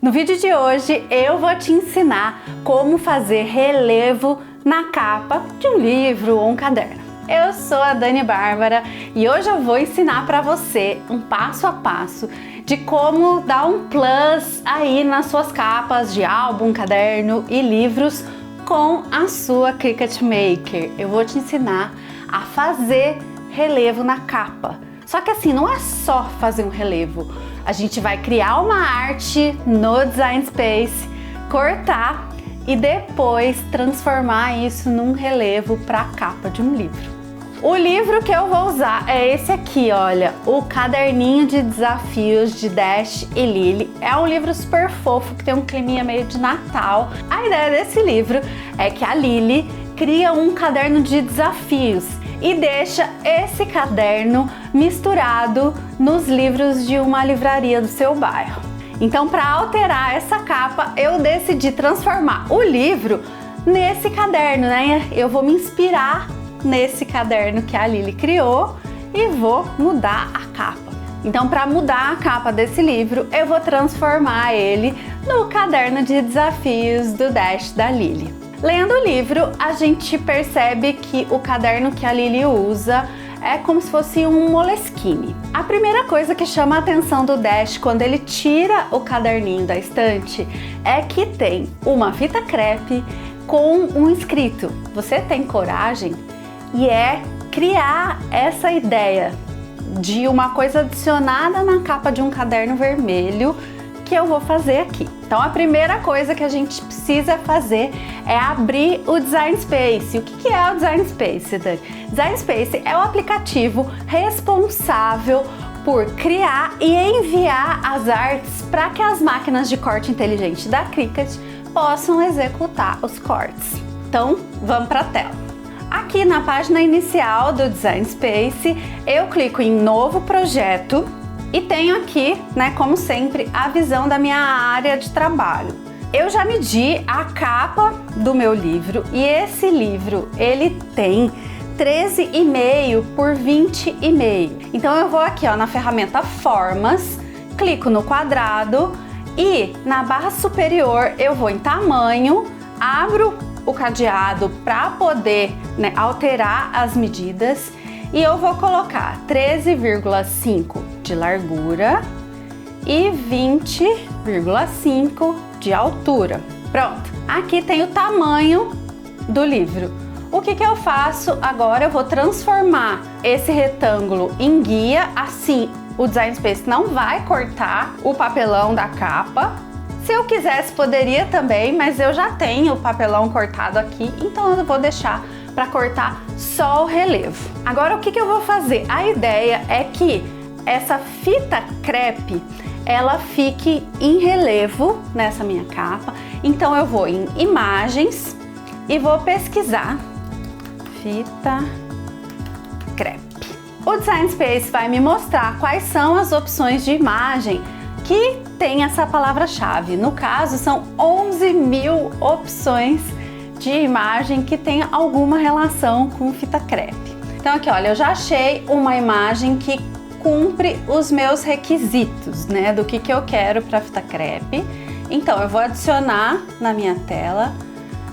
No vídeo de hoje eu vou te ensinar como fazer relevo na capa de um livro ou um caderno. Eu sou a Dani Bárbara e hoje eu vou ensinar para você um passo a passo de como dar um plus aí nas suas capas de álbum, caderno e livros com a sua Cricut Maker. Eu vou te ensinar a fazer relevo na capa. Só que assim, não é só fazer um relevo. A gente vai criar uma arte no Design Space, cortar e depois transformar isso num relevo para a capa de um livro. O livro que eu vou usar é esse aqui, olha, o Caderninho de Desafios de Dash e Lily. É um livro super fofo que tem um climinha meio de Natal. A ideia desse livro é que a Lily cria um caderno de desafios e deixa esse caderno misturado nos livros de uma livraria do seu bairro. Então, para alterar essa capa, eu decidi transformar o livro nesse caderno, né? Eu vou me inspirar nesse caderno que a Lily criou e vou mudar a capa. Então, para mudar a capa desse livro, eu vou transformar ele no caderno de desafios do Dash da Lily. Lendo o livro, a gente percebe que o caderno que a Lily usa é como se fosse um Moleskine. A primeira coisa que chama a atenção do Dash quando ele tira o caderninho da estante é que tem uma fita crepe com um escrito. Você tem coragem? E é criar essa ideia de uma coisa adicionada na capa de um caderno vermelho que eu vou fazer aqui. Então a primeira coisa que a gente precisa fazer é abrir o Design Space. O que é o Design Space, Dani? Design Space é o aplicativo responsável por criar e enviar as artes para que as máquinas de corte inteligente da Cricut possam executar os cortes. Então vamos para a tela. Aqui na página inicial do Design Space, eu clico em Novo Projeto e tenho aqui, né, como sempre, a visão da minha área de trabalho. Eu já medi a capa do meu livro e esse livro, ele tem 13,5 por 20,5. Então eu vou aqui, ó, na ferramenta Formas, clico no quadrado e na barra superior eu vou em Tamanho, abro o cadeado para poder, né, alterar as medidas e eu vou colocar 13,5 de largura e 20,5 de altura. Pronto, aqui tem o tamanho do livro. O que eu faço agora? Eu vou transformar esse retângulo em guia, assim o Design Space não vai cortar o papelão da capa. Se eu quisesse, poderia também, mas eu já tenho o papelão cortado aqui, então eu vou deixar para cortar só o relevo. Agora, o que eu vou fazer? A ideia é que essa fita crepe, ela fique em relevo nessa minha capa. Então, eu vou em Imagens e vou pesquisar fita crepe. O Design Space vai me mostrar quais são as opções de imagem que tem essa palavra-chave. No caso, são 11.000 opções de imagem que tem alguma relação com fita crepe. Então aqui, olha, eu já achei uma imagem que cumpre os meus requisitos, né, do que eu quero para fita crepe. Então eu vou adicionar na minha tela.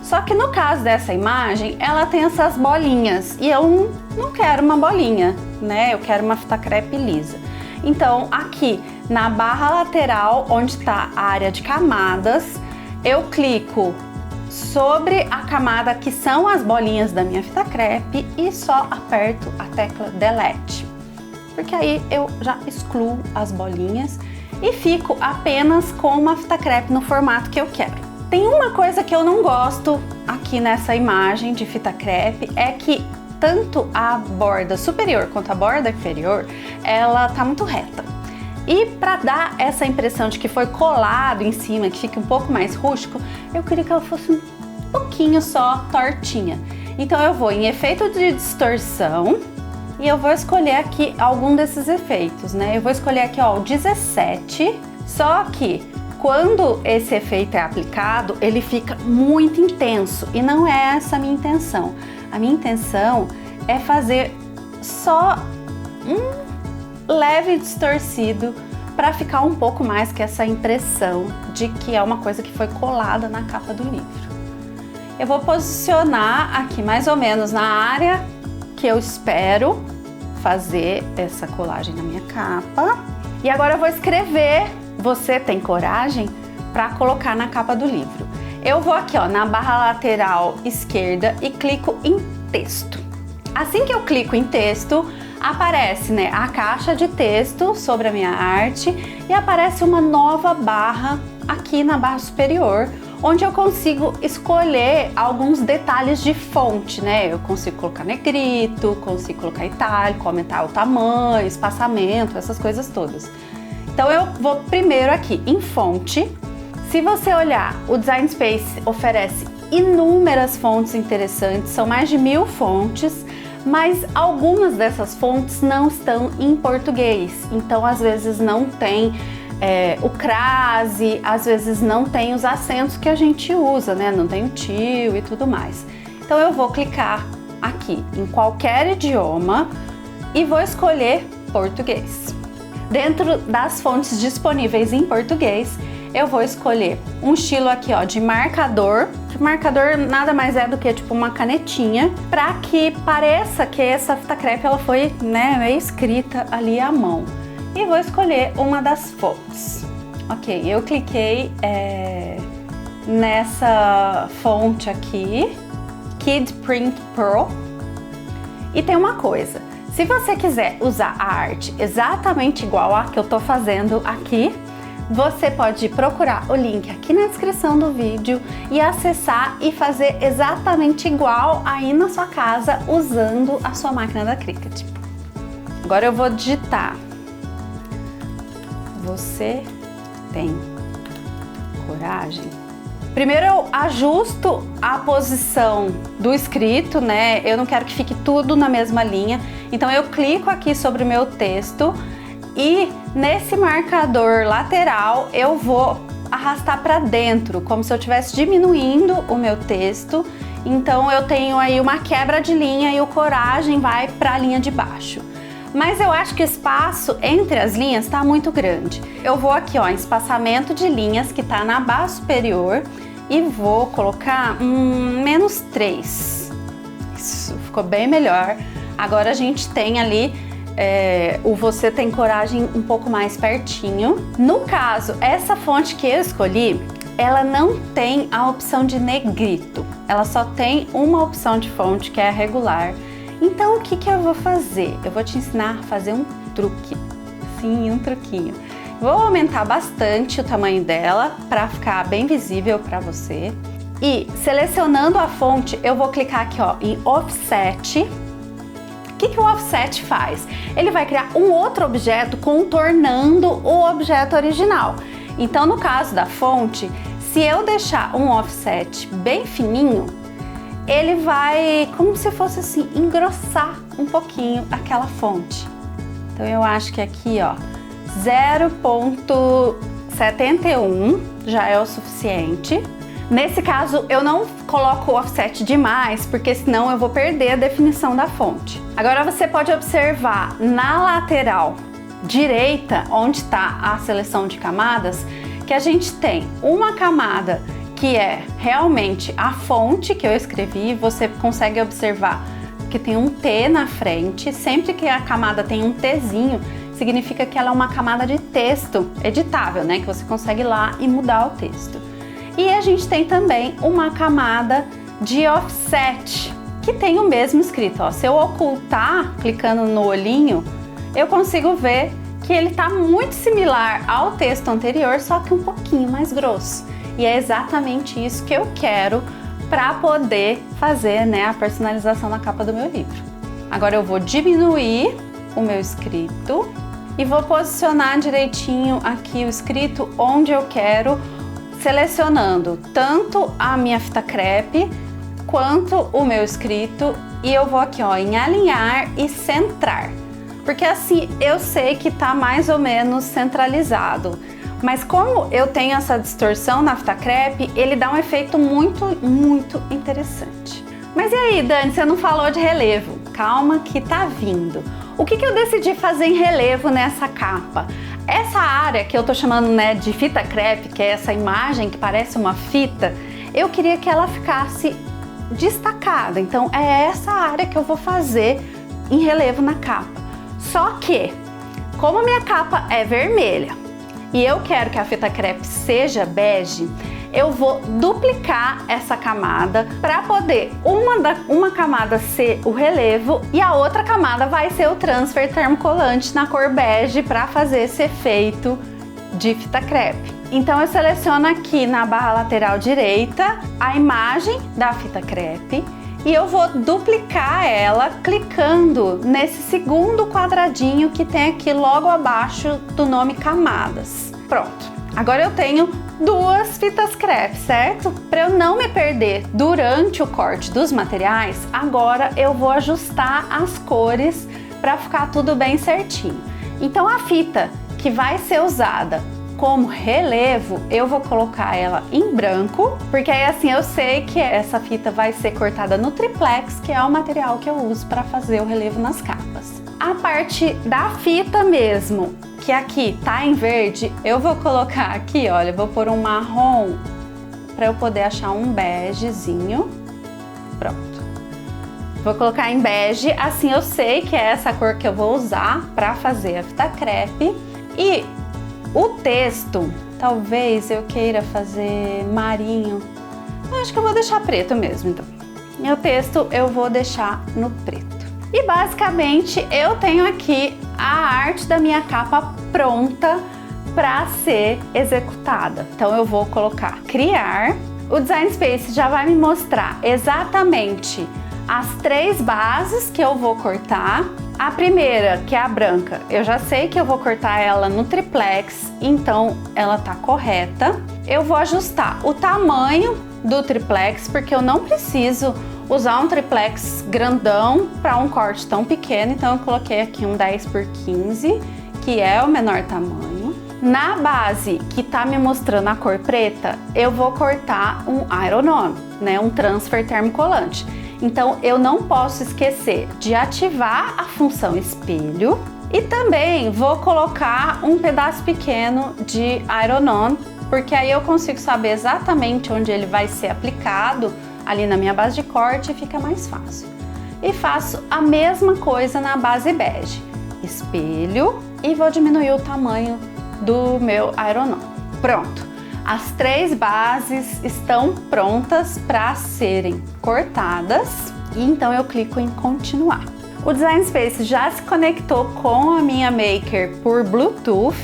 Só que no caso dessa imagem, ela tem essas bolinhas e eu não quero uma bolinha, né? Eu quero uma fita crepe lisa. Então aqui na barra lateral, onde está a área de camadas, eu clico sobre a camada que são as bolinhas da minha fita crepe e só aperto a tecla Delete, porque aí eu já excluo as bolinhas e fico apenas com uma fita crepe no formato que eu quero. Tem uma coisa que eu não gosto aqui nessa imagem de fita crepe, é que tanto a borda superior quanto a borda inferior, ela tá muito reta. E para dar essa impressão de que foi colado em cima, que fique um pouco mais rústico, eu queria que ela fosse um pouquinho só tortinha. Então eu vou em efeito de distorção e eu vou escolher aqui algum desses efeitos, né? Eu vou escolher aqui, ó, o 17, só que quando esse efeito é aplicado, ele fica muito intenso e não é essa a minha intenção. A minha intenção é fazer só um leve distorcido para ficar um pouco mais que essa impressão de que é uma coisa que foi colada na capa do livro. Eu vou posicionar aqui mais ou menos na área que eu espero fazer essa colagem na minha capa. E agora eu vou escrever "Você tem coragem?" para colocar na capa do livro. Eu vou aqui, ó, na barra lateral esquerda e clico em texto. Assim que eu clico em texto, aparece, né, a caixa de texto sobre a minha arte e aparece uma nova barra aqui na barra superior, onde eu consigo escolher alguns detalhes de fonte, né? Eu consigo colocar negrito, consigo colocar itálico, aumentar o tamanho, espaçamento, essas coisas todas. Então eu vou primeiro aqui em fonte. Se você olhar, o Design Space oferece inúmeras fontes interessantes, são mais de 1000 fontes, mas algumas dessas fontes não estão em português, então às vezes não tem o crase, às vezes não tem os acentos que a gente usa, né? Não tem o tio e tudo mais. Então eu vou clicar aqui em qualquer idioma e vou escolher português. Dentro das fontes disponíveis em português, eu vou escolher um estilo aqui, ó, de marcador. O marcador nada mais é do que tipo uma canetinha, para que pareça que essa fita crepe ela foi, né, escrita ali à mão. E vou escolher uma das fontes. Ok, eu cliquei nessa fonte aqui, Kid Print Pro. E tem uma coisa, se você quiser usar a arte exatamente igual a que eu tô fazendo aqui, você pode procurar o link aqui na descrição do vídeo e acessar e fazer exatamente igual aí na sua casa usando a sua máquina da Cricut. Agora eu vou digitar: "Você tem coragem?" Primeiro eu ajusto a posição do escrito, né? Eu não quero que fique tudo na mesma linha, então eu clico aqui sobre o meu texto e nesse marcador lateral eu vou arrastar para dentro, como se eu estivesse diminuindo o meu texto. Então eu tenho aí uma quebra de linha e o coragem vai para a linha de baixo. Mas eu acho que o espaço entre as linhas está muito grande. Eu vou aqui, ó, em espaçamento de linhas, que está na barra superior, e vou colocar -3. Isso, ficou bem melhor. Agora a gente tem ali o "Você tem coragem" um pouco mais pertinho. No caso, essa fonte que eu escolhi, ela não tem a opção de negrito. Ela só tem uma opção de fonte, que é a regular. Então o que eu vou fazer? Eu vou te ensinar a fazer um truque. Sim, um truquinho. Vou aumentar bastante o tamanho dela para ficar bem visível para você. E selecionando a fonte, eu vou clicar aqui, ó, em Offset. O que o Offset faz? Ele vai criar um outro objeto contornando o objeto original. Então no caso da fonte, se eu deixar um offset bem fininho, ele vai, como se fosse assim, engrossar um pouquinho aquela fonte. Então eu acho que aqui, ó, 0,71 já é o suficiente. Nesse caso eu não coloco o offset demais, porque senão eu vou perder a definição da fonte. Agora você pode observar na lateral direita, onde está a seleção de camadas, que a gente tem uma camada que é realmente a fonte que eu escrevi. Você consegue observar que tem um T na frente. Sempre que a camada tem um Tzinho, significa que ela é uma camada de texto editável, né? Que você consegue ir lá e mudar o texto. E a gente tem também uma camada de offset, que tem o mesmo escrito, ó. Se eu ocultar, clicando no olhinho, eu consigo ver que ele está muito similar ao texto anterior, só que um pouquinho mais grosso. E é exatamente isso que eu quero para poder fazer, né, a personalização na capa do meu livro. Agora eu vou diminuir o meu escrito e vou posicionar direitinho aqui o escrito onde eu quero, selecionando tanto a minha fita crepe quanto o meu escrito, e eu vou aqui, ó, em alinhar e centrar, porque assim eu sei que tá mais ou menos centralizado. Mas como eu tenho essa distorção na fita crepe, ele dá um efeito muito interessante. Mas e aí, Dani, você não falou de relevo? Calma que tá vindo. O que eu decidi fazer em relevo nessa capa? Essa área que eu tô chamando, né, de fita crepe, que é essa imagem que parece uma fita, eu queria que ela ficasse destacada. Então é essa área que eu vou fazer em relevo na capa. Só que, como a minha capa é vermelha e eu quero que a fita crepe seja bege, eu vou duplicar essa camada para poder uma camada ser o relevo e a outra camada vai ser o transfer termocolante na cor bege para fazer esse efeito de fita crepe. Então eu seleciono aqui na barra lateral direita a imagem da fita crepe e eu vou duplicar ela clicando nesse segundo quadradinho que tem aqui logo abaixo do nome camadas. Pronto. Agora eu tenho duas fitas crepe, certo? Para eu não me perder durante o corte dos materiais, agora eu vou ajustar as cores para ficar tudo bem certinho. Então a fita que vai ser usada como relevo, eu vou colocar ela em branco, porque aí assim eu sei que essa fita vai ser cortada no triplex, que é o material que eu uso para fazer o relevo nas capas. A parte da fita mesmo, que aqui tá em verde, eu vou colocar aqui, olha, eu vou pôr um marrom para eu poder achar um begezinho. Pronto. Vou colocar em bege, assim eu sei que é essa cor que eu vou usar para fazer a fita crepe. E o texto, talvez eu queira fazer marinho. Eu acho que eu vou deixar preto mesmo, então. Meu texto eu vou deixar no preto. E basicamente eu tenho aqui a arte da minha capa pronta para ser executada. Então eu vou colocar criar. O Design Space já vai me mostrar exatamente as 3 bases que eu vou cortar. A primeira, que é a branca, eu já sei que eu vou cortar ela no triplex, então ela tá correta. Eu vou ajustar o tamanho do triplex, porque eu não preciso usar um triplex grandão para um corte tão pequeno, então eu coloquei aqui um 10 por 15, que é o menor tamanho. Na base que tá me mostrando a cor preta, eu vou cortar um iron-on, né, um transfer termocolante. Então eu não posso esquecer de ativar a função espelho e também vou colocar um pedaço pequeno de iron-on, porque aí eu consigo saber exatamente onde ele vai ser aplicado ali na minha base de corte e fica mais fácil. E faço a mesma coisa na base bege, espelho e vou diminuir o tamanho do meu iron-on. Pronto, as 3 bases estão prontas para serem cortadas e então eu clico em continuar. O Design Space já se conectou com a minha Maker por Bluetooth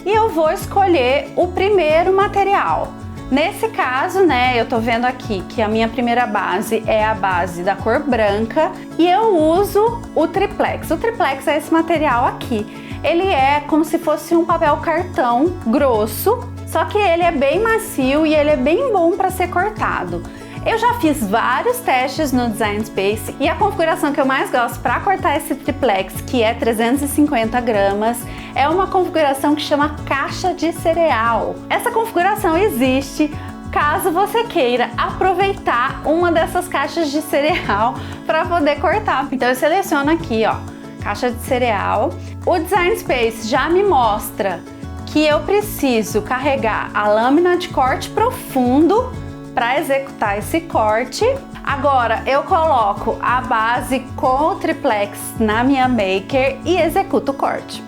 e eu vou escolher o primeiro material. Nesse caso, né, eu tô vendo aqui que a minha primeira base é a base da cor branca e eu uso o triplex. O triplex é esse material aqui. Ele é como se fosse um papel cartão grosso, só que ele é bem macio e ele é bem bom para ser cortado. Eu já fiz vários testes no Design Space e a configuração que eu mais gosto para cortar esse triplex, que é 350 gramas, é uma configuração que chama caixa de cereal. Essa configuração existe caso você queira aproveitar uma dessas caixas de cereal para poder cortar. Então eu seleciono aqui, ó, caixa de cereal. O Design Space já me mostra que eu preciso carregar a lâmina de corte profundo para executar esse corte. Agora eu coloco a base com o triplex na minha Maker e executo o corte.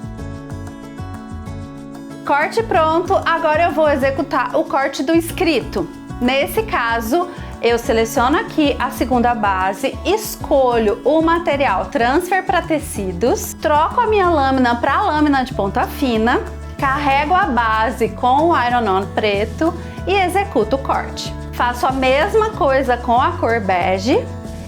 Corte pronto, agora eu vou executar o corte do escrito. Nesse caso, eu seleciono aqui a segunda base, escolho o material transfer para tecidos, troco a minha lâmina para lâmina de ponta fina, carrego a base com o iron-on preto e executo o corte. Faço a mesma coisa com a cor bege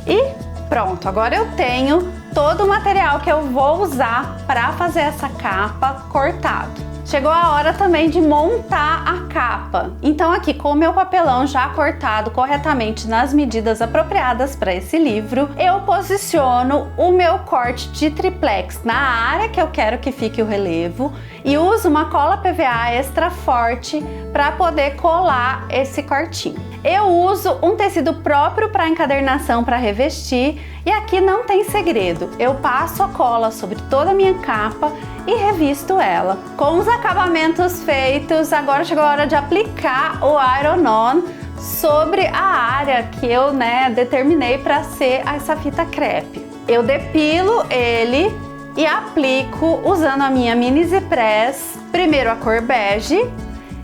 e pronto. Agora eu tenho todo o material que eu vou usar para fazer essa capa cortado. Chegou a hora também de montar a capa. Então aqui com o meu papelão já cortado corretamente nas medidas apropriadas para esse livro, eu posiciono o meu corte de triplex na área que eu quero que fique o relevo e uso uma cola PVA extra forte para poder colar esse cortinho. Eu uso um tecido próprio para encadernação para revestir e aqui não tem segredo. Eu passo a cola sobre toda a minha capa e revisto ela. Com os acabamentos feitos, agora chegou a hora de aplicar o Iron-On sobre a área que eu determinei para ser essa fita crepe. Eu depilo ele e aplico usando a minha Mini Z-Press, primeiro a cor bege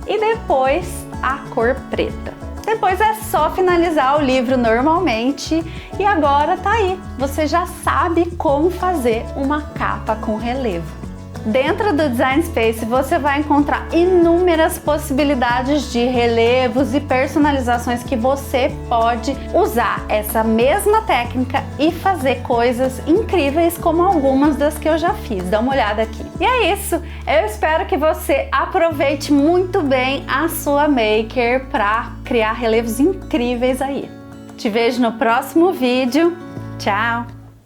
e depois a cor preta. Depois é só finalizar o livro normalmente e agora tá aí, você já sabe como fazer uma capa com relevo. Dentro do Design Space você vai encontrar inúmeras possibilidades de relevos e personalizações que você pode usar essa mesma técnica e fazer coisas incríveis como algumas das que eu já fiz. Dá uma olhada aqui. E é isso, eu espero que você aproveite muito bem a sua maker para criar relevos incríveis aí. Te vejo no próximo vídeo. Tchau!